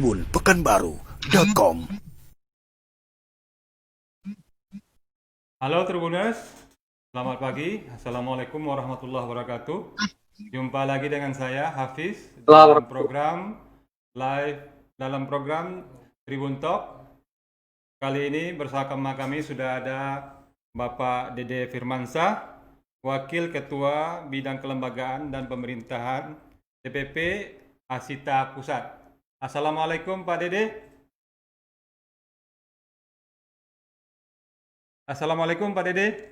tribunpekanbaru.com. Halo Tribuners, selamat pagi. Assalamualaikum warahmatullahi wabarakatuh. Jumpa lagi dengan saya Hafiz dalam program Tribun Talk. Kali ini bersama kami sudah ada Bapak Dede Firmansyah, Wakil Ketua Bidang Kelembagaan dan Pemerintahan DPP Asita Pusat. Assalamualaikum Pak Dede. Assalamualaikum Pak Dede.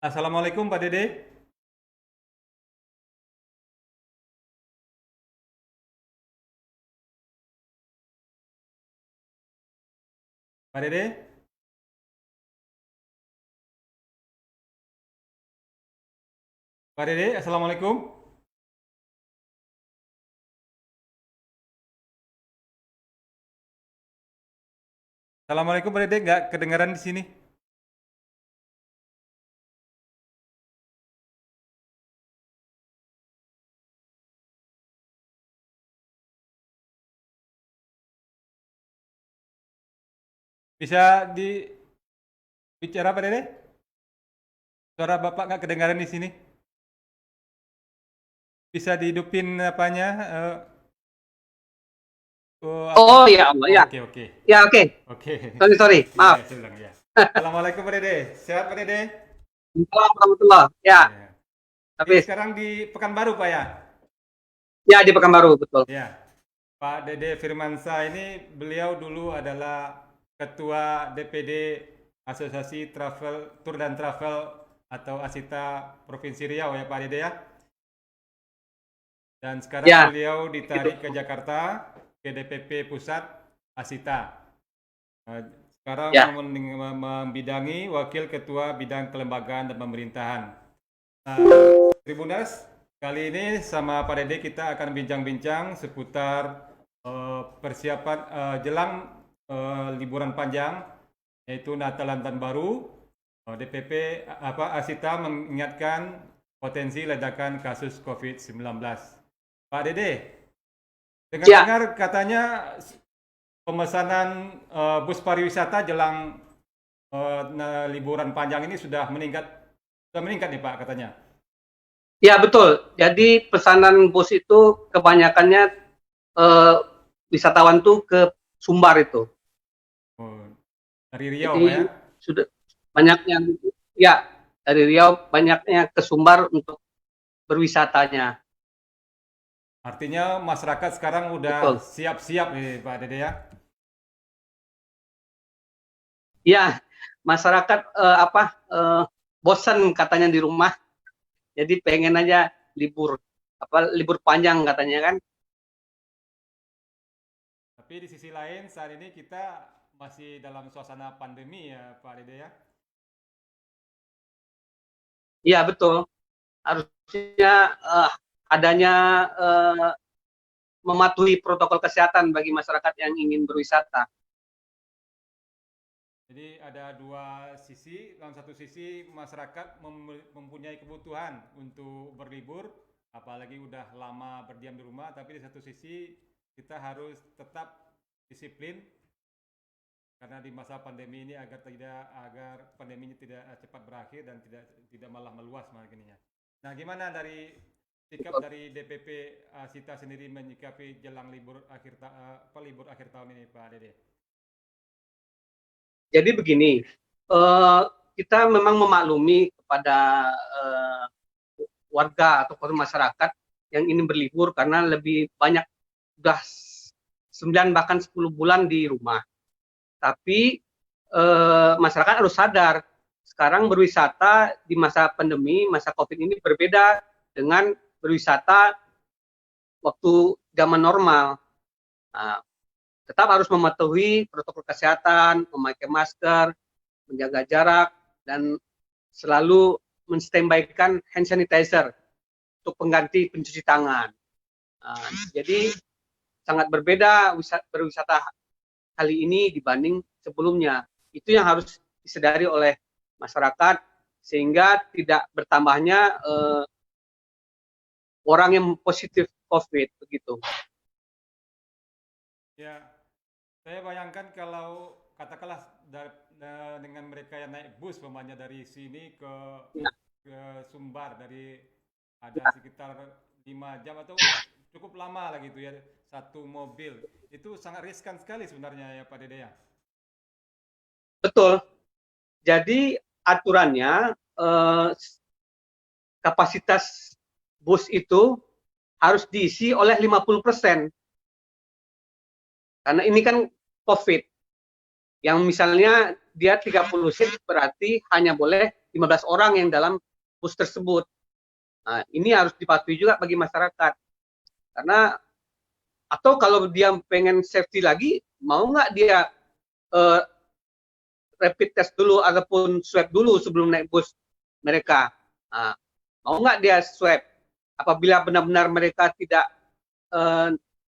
Assalamualaikum Pak Dede. Pak Dede. Pak Dede, Assalamualaikum. Assalamualaikum Pak Dede, nggak kedengaran di sini. Bisa bicara Pak Dede? Suara Bapak nggak kedengaran di sini. Bisa dihidupin apanya? Oh ya Allah ya. Oke. Ya oke. Sorry. Maaf. Saya ulang, ya. Assalamualaikum Pak Dede. Sehat Pak Dede? Assalamualaikum warahmatullahi. Ya. Ya. Tapi Sekarang di Pekanbaru Pak ya? ya di Pekanbaru betul. Ya. Pak Dede Firmansyah ini beliau dulu adalah Ketua DPD Asosiasi Tour dan Travel atau Asita Provinsi Riau ya Pak Dede ya. Dan sekarang Ya, beliau ditarik ke Jakarta ke DPP Pusat Asita. Sekarang Ya. membidangi Wakil Ketua Bidang Kelembagaan dan Pemerintahan. Tribuners, kali ini sama Pak Dede kita akan bincang-bincang seputar persiapan jelang liburan panjang yaitu Natal dan Tahun Baru. DPP Asita mengingatkan potensi ledakan kasus COVID-19. Pak Dede, dengar katanya pemesanan bus pariwisata jelang liburan panjang ini sudah meningkat nih Pak katanya. Ya betul. Jadi pesanan bus itu kebanyakannya wisatawan tuh ke Sumbar itu. Dari Riau Jadi Pak ya? sudah banyaknya dari Riau banyaknya ke Sumbar untuk berwisatanya. Artinya masyarakat sekarang udah Betul. siap-siap nih Pak Dede ya? Ya, masyarakat bosan katanya di rumah. Jadi pengen aja libur panjang katanya kan. Tapi di sisi lain saat ini kita masih dalam suasana pandemi ya Pak Dede ya? Iya betul. Harusnya adanya mematuhi protokol kesehatan bagi masyarakat yang ingin berwisata. Jadi ada dua sisi. Dalam satu sisi masyarakat mempunyai kebutuhan untuk berlibur, apalagi udah lama berdiam di rumah. Tapi di satu sisi kita harus tetap disiplin karena di masa pandemi ini agar pandemi ini tidak cepat berakhir dan tidak malah meluas begininya. Nah, gimana dari sikap dari DPP Asita sendiri menyikapi jelang libur akhir tahun ini Pak Dede? Jadi begini, kita memang memaklumi kepada warga atau masyarakat yang ingin berlibur karena lebih banyak sudah 9 bahkan 10 bulan di rumah. Tapi masyarakat harus sadar sekarang berwisata di masa pandemi, masa COVID ini berbeda dengan berwisata waktu zaman normal. Nah, tetap harus mematuhi protokol kesehatan, memakai masker, menjaga jarak, dan selalu menstandbykan hand sanitizer untuk pengganti pencuci tangan. Jadi sangat berbeda berwisata kali ini dibanding sebelumnya. Itu yang harus disadari oleh masyarakat sehingga tidak bertambahnya orang yang positif COVID begitu. Ya, saya bayangkan kalau katakanlah dengan mereka yang naik bus umpamanya dari sini ke Ya, Sumbar, dari ada ya, sekitar 5 jam atau cukup lama lah gitu ya, satu mobil. Itu sangat riskan sekali sebenarnya ya Pak Dede ya. betul. Jadi aturannya kapasitas bus itu harus diisi oleh 50%. Karena ini kan COVID. Yang misalnya dia 30 seat berarti hanya boleh 15 orang yang dalam bus tersebut. Nah, ini harus dipatuhi juga bagi masyarakat. Karena atau kalau dia pengen safety lagi, mau nggak dia uh, rapid test dulu ataupun swab dulu sebelum naik bus mereka. Nah, mau nggak dia swab? Apabila benar-benar mereka tidak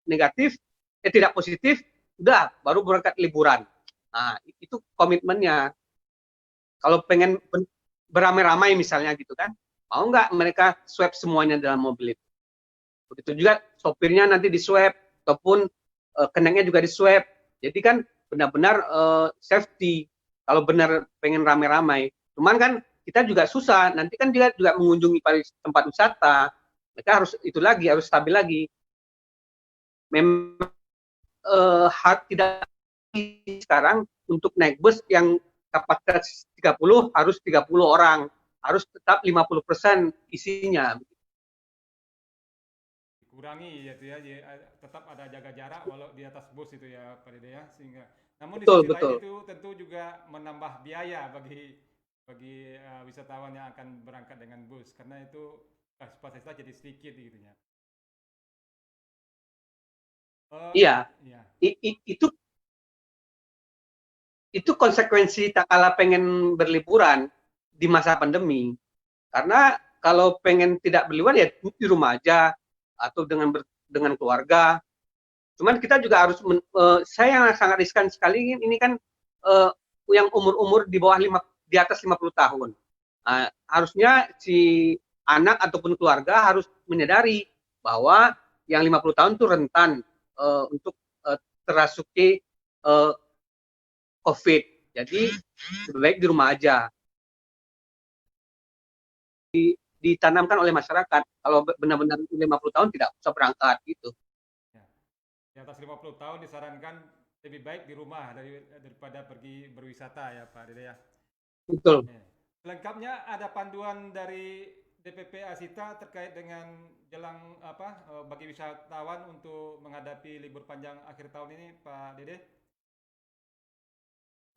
negatif, tidak positif, udah baru berangkat liburan. Nah, itu komitmennya. Kalau pengen beramai-ramai misalnya gitu kan, mau nggak mereka swab semuanya dalam mobil itu. Begitu juga sopirnya nanti di swab ataupun keneknya juga di swab. Jadi kan benar-benar safety kalau benar pengen ramai-ramai. Cuman kan kita juga susah, nanti kan dia juga mengunjungi tempat wisata, mereka harus itu lagi, harus stabil lagi. Memang tidak sekarang untuk naik bus yang kapasitas 30 harus 30 orang, harus tetap 50% isinya. Dikurangi ya, tetap ada jaga jarak walau di atas bus itu ya Pak Dede ya, sehingga namun di Betul, sisi lain betul. itu tentu juga menambah biaya bagi wisatawan yang akan berangkat dengan bus, karena itu kapasitasnya jadi sedikit gitu ya. Iya, Ya. itu konsekuensi tak kalah pengen berliburan di masa pandemi. Karena kalau pengen tidak berliburan ya di rumah aja atau dengan keluarga. Cuman kita juga harus saya yang sangat riskan sekali ini kan yang umur-umur di bawah di atas 50 tahun. Harusnya si anak ataupun keluarga harus menyadari bahwa yang 50 tahun itu rentan untuk terasuki COVID. Jadi lebih baik di rumah aja. Ditanamkan oleh masyarakat. Kalau benar-benar 50 tahun tidak usah berangkat gitu. Ya. Di atas 50 tahun disarankan lebih baik di rumah daripada pergi berwisata ya Pak Dede ya. Betul. Ya. Selengkapnya ada panduan dari DPP Asita terkait dengan jelang bagi wisatawan untuk menghadapi libur panjang akhir tahun ini Pak Dede.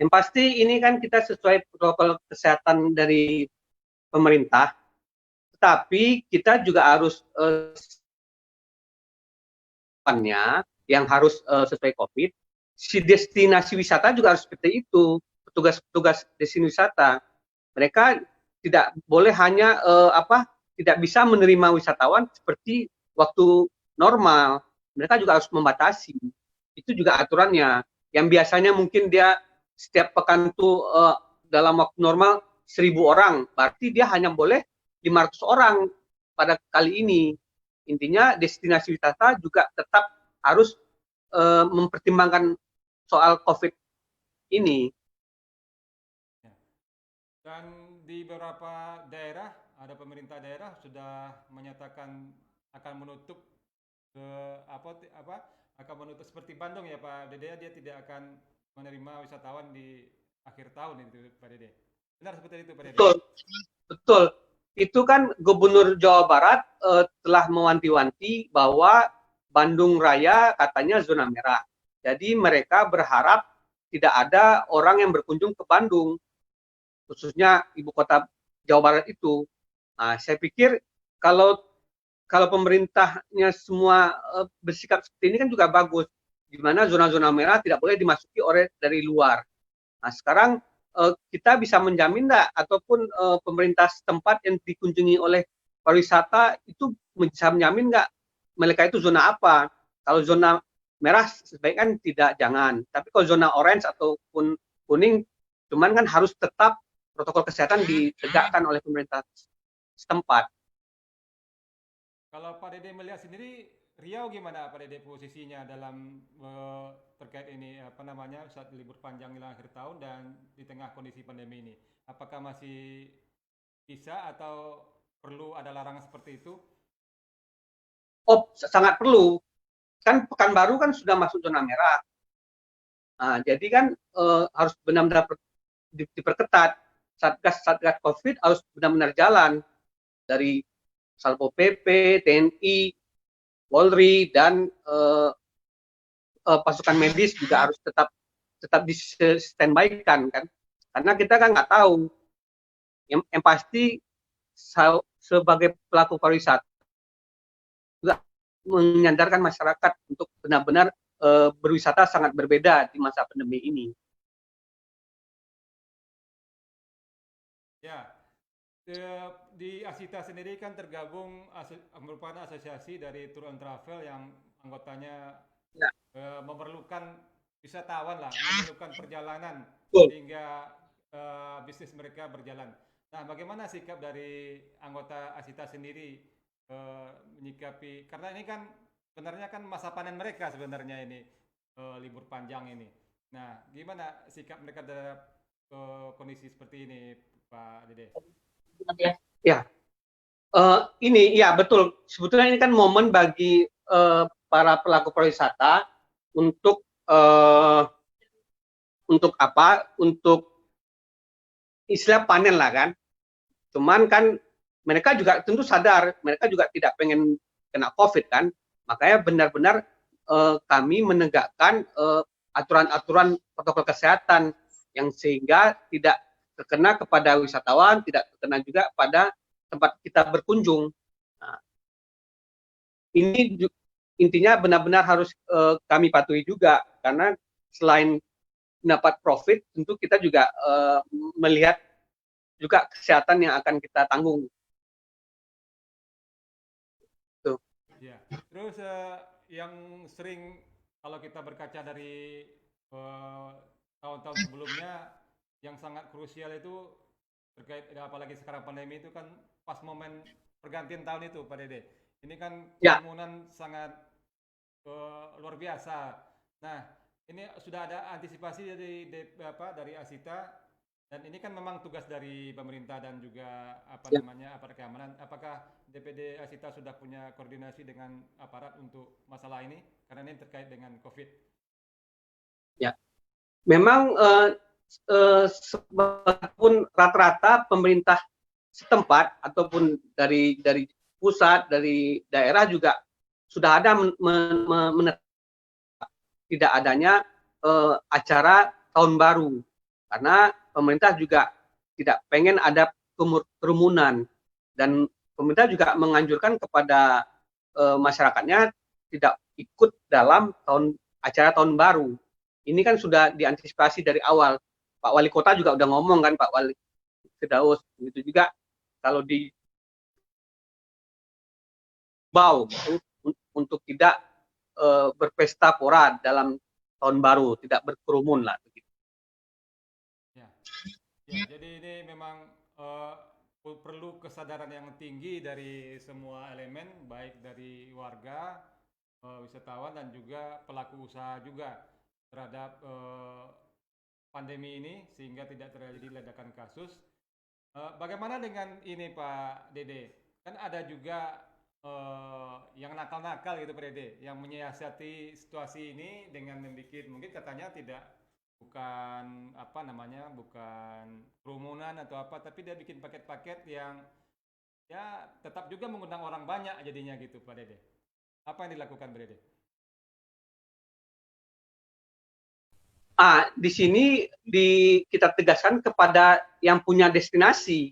Yang pasti ini kan kita sesuai protokol kesehatan dari pemerintah, tetapi kita juga harus yang harus sesuai COVID. Si destinasi wisata juga harus seperti itu. Petugas-petugas destinasi wisata, mereka tidak boleh hanya tidak bisa menerima wisatawan seperti waktu normal. Mereka juga harus membatasi. Itu juga aturannya. Yang biasanya mungkin dia setiap pekan tuh dalam waktu normal 1.000 orang, berarti dia hanya boleh 500 orang pada kali ini. Intinya destinasi wisata juga tetap harus mempertimbangkan soal COVID ini. Dan di beberapa daerah, ada pemerintah daerah sudah menyatakan akan menutup akan menutup seperti Bandung ya Pak Dede, dia tidak akan menerima wisatawan di akhir tahun itu Pak Dede. Benar seperti itu Pak Dede? Betul, betul. Itu kan Gubernur Jawa Barat telah mewanti-wanti bahwa Bandung Raya katanya zona merah. Jadi mereka berharap tidak ada orang yang berkunjung ke Bandung, khususnya ibu kota Jawa Barat itu. Nah, saya pikir kalau pemerintahnya semua bersikap seperti ini kan juga bagus. Di mana zona-zona merah tidak boleh dimasuki oleh dari luar. Nah, sekarang kita bisa menjamin enggak ataupun pemerintah setempat yang dikunjungi oleh pariwisata itu bisa menjamin enggak mereka itu zona apa? Kalau zona merah sebaiknya tidak, jangan. Tapi kalau zona orange ataupun kuning, cuman kan harus tetap protokol kesehatan ditegakkan oleh pemerintah setempat. Kalau Pak Dede melihat sendiri, Riau gimana Pak Dede posisinya dalam terkait ini apa namanya saat libur panjang jelang akhir tahun dan di tengah kondisi pandemi ini? Apakah masih bisa atau perlu ada larangan seperti itu? Oh, sangat perlu. Kan Pekanbaru kan sudah masuk zona merah. Nah, jadi kan harus benar-benar diperketat. Satgas COVID harus benar-benar jalan dari Satpol PP, TNI, Polri, dan pasukan medis juga harus tetap di standby-kan kan. Karena kita kan nggak tahu. Yang pasti sebagai pelaku pariwisata juga menyadarkan masyarakat untuk benar-benar berwisata sangat berbeda di masa pandemi ini. Ya, di Asita sendiri kan tergabung merupakan asosiasi dari Tour and Travel yang anggotanya Ya. Memerlukan wisatawan lah, memerlukan perjalanan Betul. sehingga bisnis mereka berjalan. Nah, bagaimana sikap dari anggota Asita sendiri menyikapi, karena ini kan sebenarnya kan masa panen mereka sebenarnya ini libur panjang ini. Nah, gimana sikap mereka terhadap kondisi seperti ini, Pak Dede? Ya, ini ya betul. Sebetulnya ini kan momen bagi para pelaku pariwisata untuk apa? Untuk istilah panen lah kan. Cuman kan mereka juga tentu sadar, mereka juga tidak pengen kena COVID kan. Makanya benar-benar kami menegakkan aturan-aturan protokol kesehatan yang sehingga tidak terkena kepada wisatawan, tidak terkena juga pada tempat kita berkunjung. Nah, ini intinya benar-benar harus kami patuhi juga, karena selain mendapat profit, tentu kita juga melihat juga kesehatan yang akan kita tanggung. Tuh. Ya, terus yang sering kalau kita berkaca dari tahun-tahun sebelumnya, yang sangat krusial itu terkait apalagi sekarang pandemi itu kan pas momen pergantian tahun itu Pak Dede. Ini kan kerumunan sangat luar biasa. Nah, ini sudah ada antisipasi dari Asita, dan ini kan memang tugas dari pemerintah dan juga aparat keamanan. Apakah DPD Asita sudah punya koordinasi dengan aparat untuk masalah ini? Karena ini terkait dengan COVID. Ya, memang pun rata-rata pemerintah setempat ataupun dari pusat, dari daerah juga sudah ada tidak adanya acara tahun baru, karena pemerintah juga tidak pengen ada kerumunan, dan pemerintah juga menganjurkan kepada masyarakatnya tidak ikut dalam acara tahun baru. Ini kan sudah diantisipasi dari awal. Pak Wali Kota juga udah ngomong kan, Pak Wali Firdaus, begitu juga kalau di bau untuk tidak berpesta pora dalam tahun baru, tidak berkerumun lah begitu. Ya, jadi ini memang perlu kesadaran yang tinggi dari semua elemen, baik dari warga, wisatawan, dan juga pelaku usaha juga terhadap pandemi ini sehingga tidak terjadi ledakan kasus. Bagaimana dengan ini Pak Dede? Kan ada juga yang nakal-nakal gitu Pak Dede, yang menyiasati situasi ini dengan membuat, mungkin katanya bukan kerumunan atau apa, tapi dia bikin paket-paket yang ya tetap juga mengundang orang banyak jadinya gitu Pak Dede. Apa yang dilakukan Pak Dede? Di sini kita tegaskan kepada yang punya destinasi.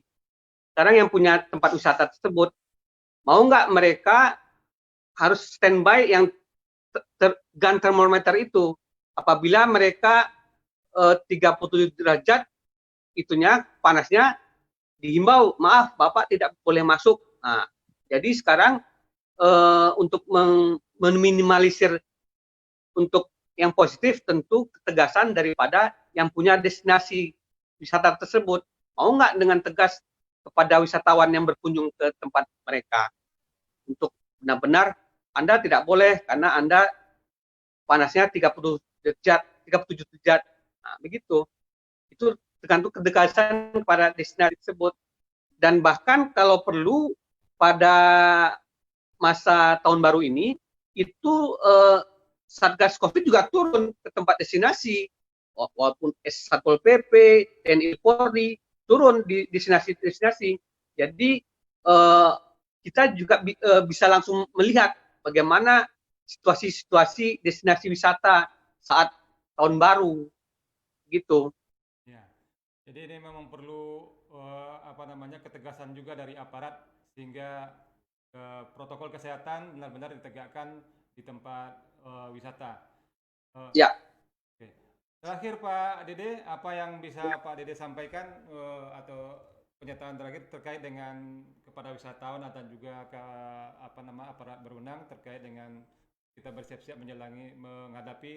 Sekarang yang punya tempat wisata tersebut, mau nggak mereka harus standby yang gun thermometer itu. Apabila mereka 37 derajat itunya panasnya, dihimbau, maaf Bapak tidak boleh masuk. Nah, jadi sekarang untuk meminimalisir untuk yang positif, tentu ketegasan daripada yang punya destinasi wisata tersebut. mau nggak dengan tegas kepada wisatawan yang berkunjung ke tempat mereka untuk benar-benar Anda tidak boleh karena Anda panasnya 30 derajat, 37 derajat. Nah, begitu. Itu tergantung kedekatan kepada destinasi tersebut. Dan bahkan kalau perlu pada masa tahun baru ini, itu Satgas Covid juga turun ke tempat destinasi. Walaupun Satpol PP, TNI Polri, turun di destinasi-destinasi. Jadi kita juga bisa langsung melihat bagaimana situasi-situasi destinasi wisata saat tahun baru. Gitu. Ya. Jadi ini memang perlu ketegasan juga dari aparat sehingga protokol kesehatan benar-benar ditegakkan di tempat wisata. Ya. Oke. Terakhir Pak Dede, apa yang bisa Pak Dede sampaikan atau pernyataan terakhir terkait dengan kepada wisatawan atau juga ke aparat berwenang terkait dengan kita bersiap-siap menghadapi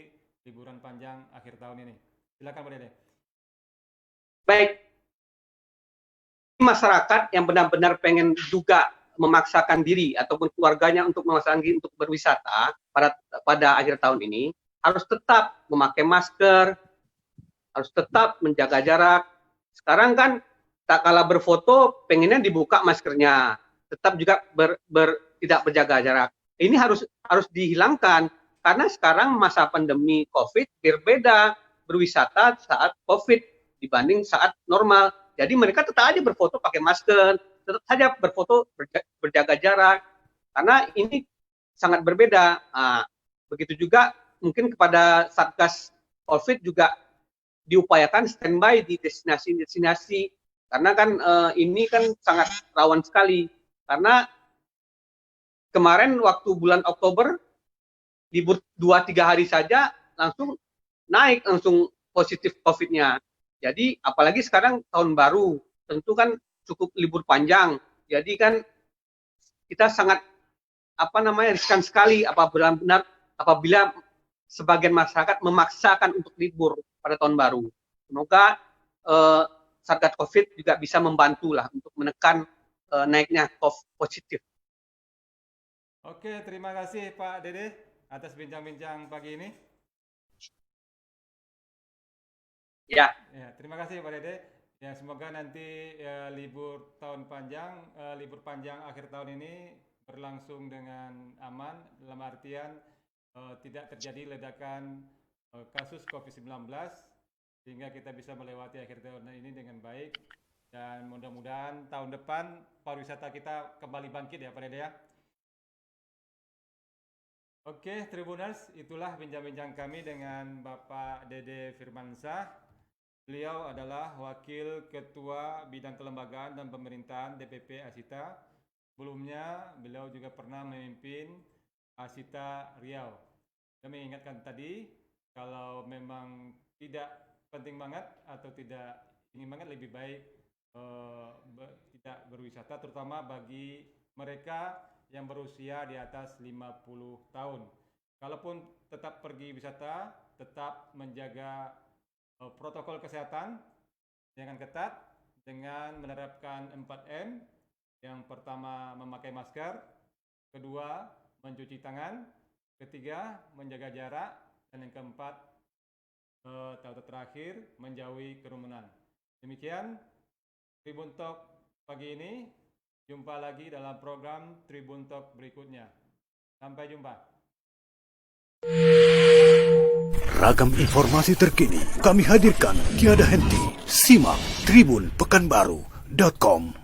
liburan panjang akhir tahun ini. Silakan Pak Dede. Baik. Masyarakat yang benar-benar pengen juga memaksakan diri ataupun keluarganya untuk memaksakan diri untuk berwisata pada akhir tahun ini harus tetap memakai masker, harus tetap menjaga jarak. Sekarang kan tak kalah berfoto pengennya dibuka maskernya, tetap juga tidak berjaga jarak. Ini harus dihilangkan karena sekarang masa pandemi COVID berbeda berwisata saat COVID dibanding saat normal. Jadi mereka tetap aja berfoto pakai masker, tetap saja berfoto berjaga jarak, karena ini sangat berbeda. Nah, begitu juga mungkin kepada Satgas COVID juga diupayakan standby di destinasi-destinasi, karena kan ini kan sangat rawan sekali. Karena kemarin waktu bulan Oktober, libur 2-3 hari saja langsung naik langsung positif COVID-nya. Jadi apalagi sekarang tahun baru, tentu kan cukup libur panjang. Jadi kan kita sangat riskan sekali apabila sebagian masyarakat memaksakan untuk libur pada tahun baru. Semoga Satgas Covid juga bisa membantu lah untuk menekan naiknya COVID positif. Oke, terima kasih Pak Dede atas bincang-bincang pagi ini. Ya, terima kasih Pak Dede. Ya, semoga nanti libur panjang akhir tahun ini berlangsung dengan aman, dalam artian tidak terjadi ledakan kasus COVID-19, sehingga kita bisa melewati akhir tahun ini dengan baik, dan mudah-mudahan tahun depan pariwisata kita kembali bangkit ya Pak Dede ya. Oke, Tribuners, itulah bincang-bincang kami dengan Bapak Dede Firmansyah. Beliau adalah Wakil Ketua Bidang Kelembagaan dan Pemerintahan DPP Asita. Sebelumnya, beliau juga pernah memimpin Asita Riau. Kami ingatkan tadi, kalau memang tidak penting banget atau tidak ingin banget, lebih baik tidak berwisata, terutama bagi mereka yang berusia di atas 50 tahun. Kalaupun tetap pergi wisata, tetap menjaga protokol kesehatan dengan ketat dengan menerapkan 4M. Yang pertama, memakai masker, kedua, mencuci tangan, ketiga, menjaga jarak, dan yang keempat, terakhir, menjauhi kerumunan. Demikian Tribun Talk pagi ini. Jumpa lagi dalam program Tribun Talk berikutnya. Sampai jumpa. Ragam informasi terkini kami hadirkan tiada henti. Simak tribunpekanbaru.com.